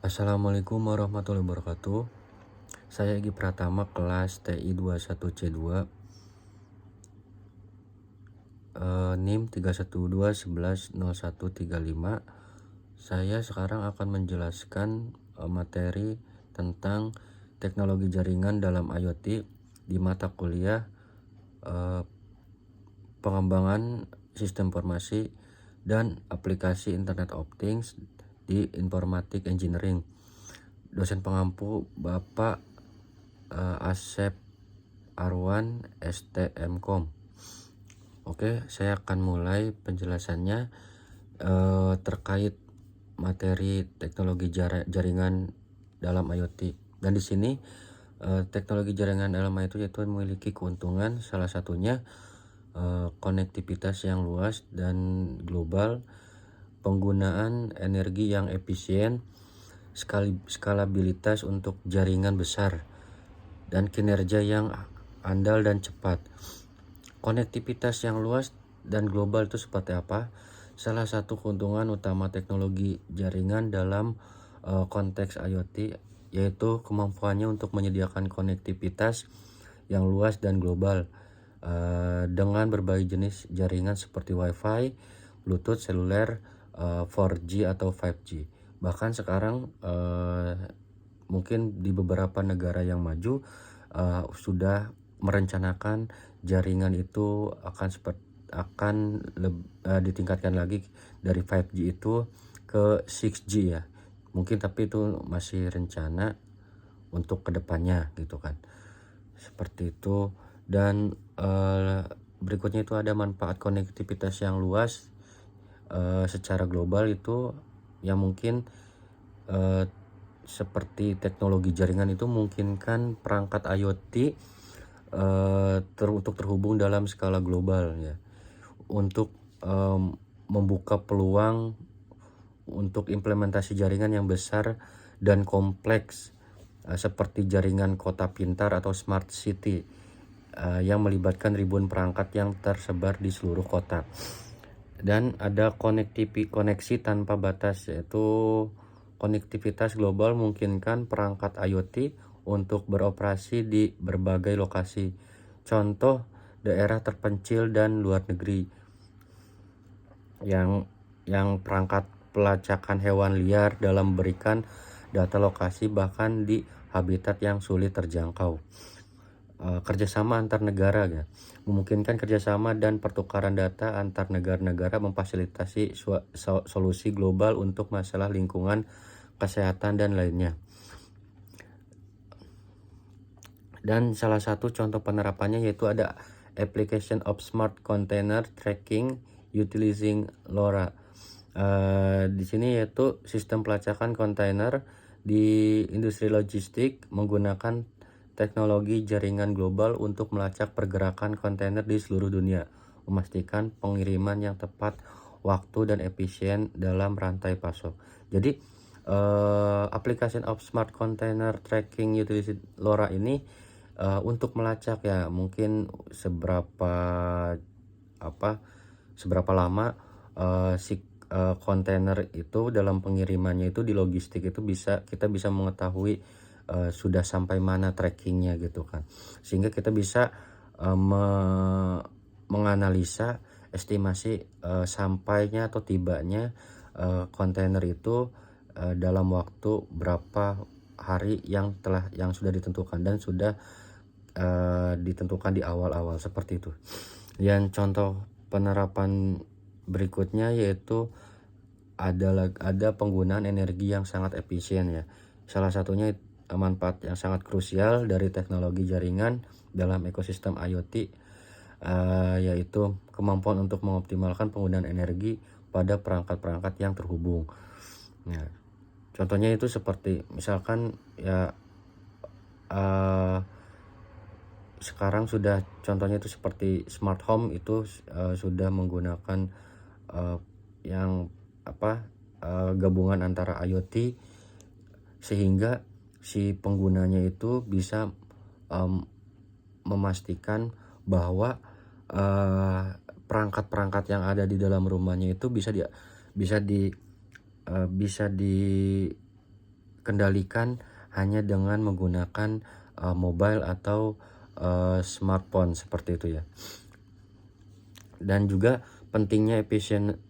Assalamualaikum warahmatullahi wabarakatuh. Saya Egi Pratama, kelas TI 21C2, NIM 312110135. Saya sekarang akan menjelaskan materi tentang teknologi jaringan dalam IoT di mata kuliah pengembangan sistem informasi dan aplikasi Internet of Things di Informatik Engineering. Dosen pengampu Bapak Asep Arwan STMkom. Oke, saya akan mulai penjelasannya terkait materi teknologi jaringan dalam IoT. Dan di sini teknologi jaringan dalam IoT itu memiliki keuntungan, salah satunya konektivitas yang luas dan global, penggunaan energi yang efisien, skalabilitas untuk jaringan besar, dan kinerja yang andal dan cepat. Konektivitas yang luas dan global itu seperti apa? Salah satu keuntungan utama teknologi jaringan dalam konteks IoT yaitu kemampuannya untuk menyediakan konektivitas yang luas dan global dengan berbagai jenis jaringan seperti Wi-Fi, Bluetooth, seluler, 4G atau 5G. Bahkan sekarang mungkin di beberapa negara yang maju sudah merencanakan jaringan itu akan ditingkatkan lagi dari 5G itu ke 6G ya. Mungkin tapi itu masih rencana untuk kedepannya gitu kan. Seperti itu. Dan berikutnya itu ada manfaat konektivitas yang luas secara global itu yang mungkin seperti teknologi jaringan itu memungkinkan perangkat IoT untuk terhubung dalam skala global ya, untuk membuka peluang untuk implementasi jaringan yang besar dan kompleks seperti jaringan kota pintar atau smart city yang melibatkan ribuan perangkat yang tersebar di seluruh kota. Dan ada koneksi tanpa batas, yaitu konektivitas global memungkinkan perangkat IoT untuk beroperasi di berbagai lokasi. Contoh, daerah terpencil dan luar negeri yang perangkat pelacakan hewan liar dalam memberikan data lokasi bahkan di habitat yang sulit terjangkau. Kerjasama antar negara ya, memungkinkan kerjasama dan pertukaran data antar negara-negara, memfasilitasi solusi global untuk masalah lingkungan, kesehatan dan lainnya. Dan salah satu contoh penerapannya yaitu ada application of smart container tracking utilizing LoRa. Di sini yaitu sistem pelacakan kontainer di industri logistik menggunakan teknologi jaringan global untuk melacak pergerakan kontainer di seluruh dunia, memastikan pengiriman yang tepat waktu dan efisien dalam rantai pasok. Jadi application of smart container tracking utilizing LoRa ini untuk melacak ya, mungkin seberapa lama si kontainer itu dalam pengirimannya itu di logistik itu kita bisa mengetahui sudah sampai mana trackingnya gitu kan, sehingga kita bisa menganalisa estimasi sampainya atau tibanya kontainer itu dalam waktu berapa hari yang sudah ditentukan dan sudah ditentukan di awal-awal seperti itu. Dan contoh penerapan berikutnya yaitu ada penggunaan energi yang sangat efisien ya. Salah satunya manfaat yang sangat krusial dari teknologi jaringan dalam ekosistem IoT yaitu kemampuan untuk mengoptimalkan penggunaan energi pada perangkat-perangkat yang terhubung. Ya, contohnya itu seperti misalkan ya sekarang sudah contohnya itu seperti smart home itu sudah menggunakan yang gabungan antara IoT sehingga si penggunanya itu bisa memastikan bahwa perangkat-perangkat yang ada di dalam rumahnya itu bisa kendalikan hanya dengan menggunakan mobile atau smartphone seperti itu ya. Dan juga pentingnya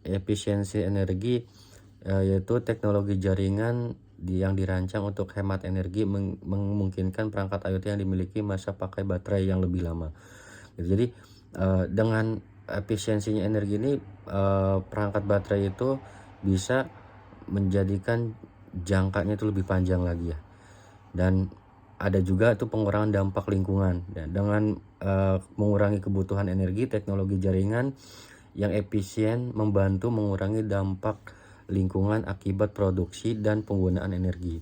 efisiensi energi, yaitu teknologi jaringan yang dirancang untuk hemat energi memungkinkan perangkat IoT yang dimiliki masa pakai baterai yang lebih lama. Jadi dengan efisiensinya energi ini, perangkat baterai itu bisa menjadikan jangkanya itu lebih panjang lagi ya. Dan ada juga itu pengurangan dampak lingkungan. Dan dengan mengurangi kebutuhan energi, teknologi jaringan yang efisien membantu mengurangi dampak lingkungan akibat produksi dan penggunaan energi.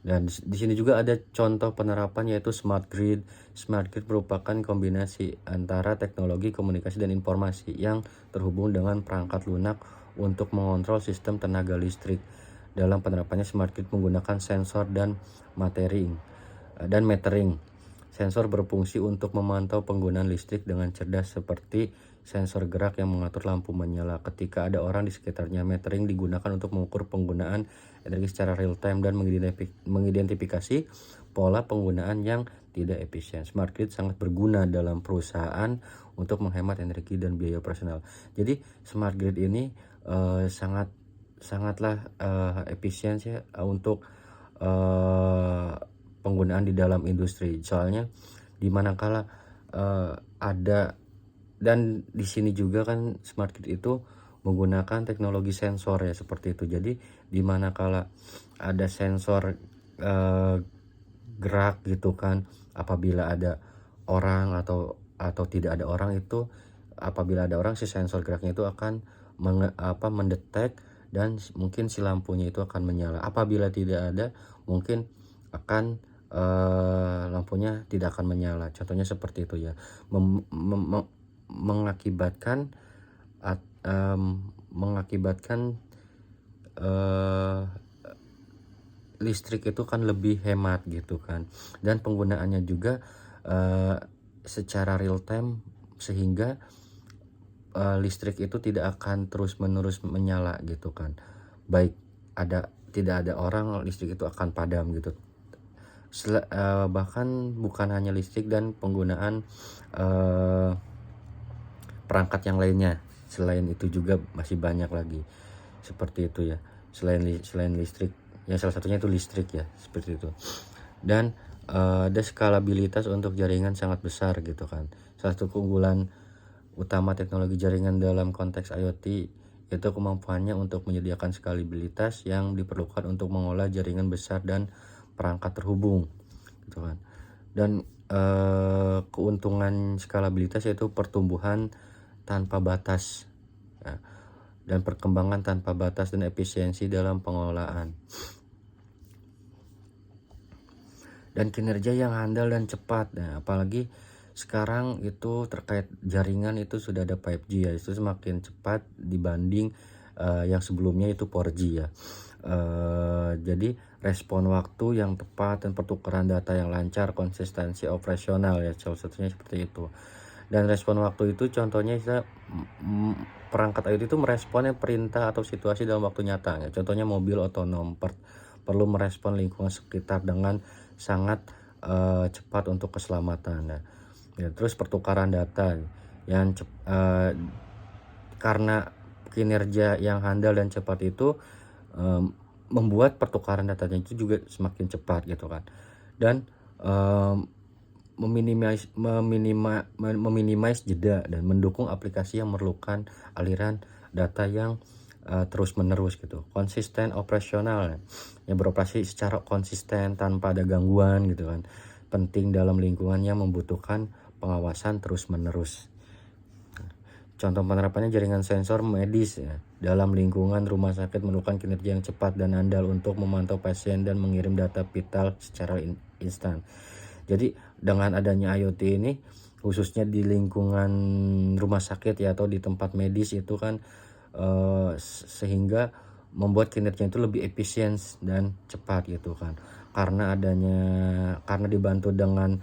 Dan di sini juga ada contoh penerapan, yaitu smart grid. Smart grid merupakan kombinasi antara teknologi komunikasi dan informasi yang terhubung dengan perangkat lunak untuk mengontrol sistem tenaga listrik. Dalam penerapannya, smart grid menggunakan sensor dan metering. Sensor berfungsi untuk memantau penggunaan listrik dengan cerdas, seperti sensor gerak yang mengatur lampu menyala ketika ada orang di sekitarnya. Metering digunakan untuk mengukur penggunaan energi secara real time dan mengidentifikasi pola penggunaan yang tidak efisien. Smart grid sangat berguna dalam perusahaan untuk menghemat energi dan biaya operasional. Jadi smart grid ini sangatlah efisien sih untuk penggunaan di dalam industri. Soalnya di manakala ada, dan di sini juga kan smart grid itu menggunakan teknologi sensor ya, seperti itu. Jadi di manakala ada sensor gerak gitu kan, apabila ada orang atau tidak ada orang, itu apabila ada orang, si sensor geraknya itu akan mendetek, dan mungkin si lampunya itu akan menyala. Apabila tidak ada, mungkin akan lampunya tidak akan menyala. Contohnya seperti itu ya. Mengakibatkan listrik itu kan lebih hemat gitu kan, dan penggunaannya juga secara real time, sehingga listrik itu tidak akan terus-menerus menyala gitu kan. Baik tidak ada orang, listrik itu akan padam gitu. Bahkan bukan hanya listrik, dan penggunaan perangkat yang lainnya selain itu juga masih banyak lagi seperti itu ya. Selain listrik ya, salah satunya itu listrik ya, seperti itu. Dan ada skalabilitas untuk jaringan sangat besar gitu kan. Salah satu keunggulan utama teknologi jaringan dalam konteks IoT yaitu kemampuannya untuk menyediakan skalabilitas yang diperlukan untuk mengolah jaringan besar dan perangkat terhubung gitu kan. Dan keuntungan skalabilitas yaitu pertumbuhan tanpa batas ya, dan perkembangan tanpa batas, dan efisiensi dalam pengelolaan, dan kinerja yang handal dan cepat. Nah, apalagi sekarang itu terkait jaringan itu sudah ada 5G ya, itu semakin cepat dibanding yang sebelumnya itu 4G ya. Jadi respon waktu yang tepat dan pertukaran data yang lancar, konsistensi operasional ya, salah satunya seperti itu. Dan respon waktu itu contohnya perangkat IoT itu meresponnya perintah atau situasi dalam waktu nyata ya. Contohnya mobil otonom perlu merespon lingkungan sekitar dengan sangat cepat untuk keselamatan ya. Terus pertukaran data yang karena kinerja yang handal dan cepat itu membuat pertukaran datanya itu juga semakin cepat gitu kan. Dan meminimais jeda dan mendukung aplikasi yang memerlukan aliran data yang terus menerus gitu. Konsisten operasional yang beroperasi secara konsisten tanpa ada gangguan gitu kan, penting dalam lingkungan yang membutuhkan pengawasan terus menerus. Contoh penerapannya jaringan sensor medis ya. Dalam lingkungan rumah sakit memerlukan kinerja yang cepat dan andal untuk memantau pasien dan mengirim data vital secara instan. Jadi dengan adanya IoT ini, khususnya di lingkungan rumah sakit ya, atau di tempat medis itu kan, sehingga membuat kinerja itu lebih efisien dan cepat gitu kan, karena dibantu dengan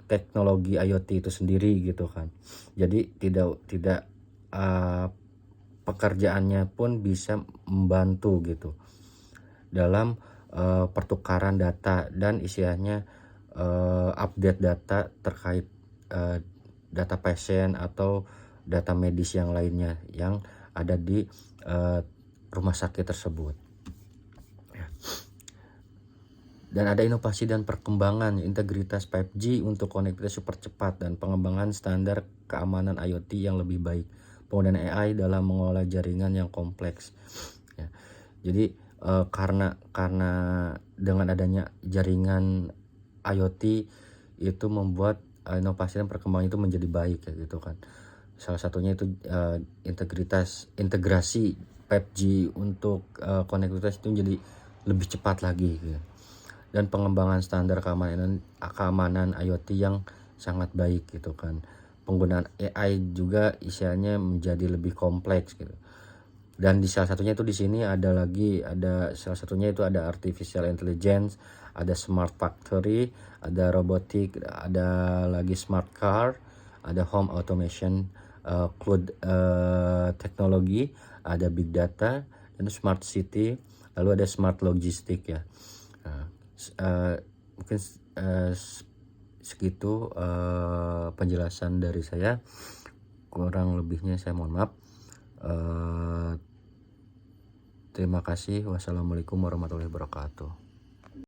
teknologi IoT itu sendiri gitu kan. Jadi tidak pekerjaannya pun bisa membantu gitu. dalam pertukaran data dan istilahnya update data terkait data pasien atau data medis yang lainnya yang ada di rumah sakit tersebut. Dan ada inovasi dan perkembangan integritas 5G untuk konektivitas super cepat dan pengembangan standar keamanan IoT yang lebih baik. Penggunaan AI dalam mengelola jaringan yang kompleks. Ya. Jadi karena dengan adanya jaringan IoT itu membuat inovasi dan perkembangan itu menjadi baik ya gitu kan. Salah satunya itu integrasi 5G untuk konektivitas itu menjadi lebih cepat lagi gitu. Dan pengembangan standar keamanan IoT yang sangat baik gitu kan. Penggunaan AI juga istilahnya menjadi lebih kompleks gitu. Dan di salah satunya itu di sini ada salah satunya itu ada artificial intelligence, ada smart factory, ada robotik, ada lagi smart car, ada home automation, cloud teknologi, ada big data, dan smart city, lalu ada smart logistik ya. Mungkin segitu penjelasan dari saya, kurang lebihnya saya mohon maaf. Terima kasih. Wassalamualaikum warahmatullahi wabarakatuh.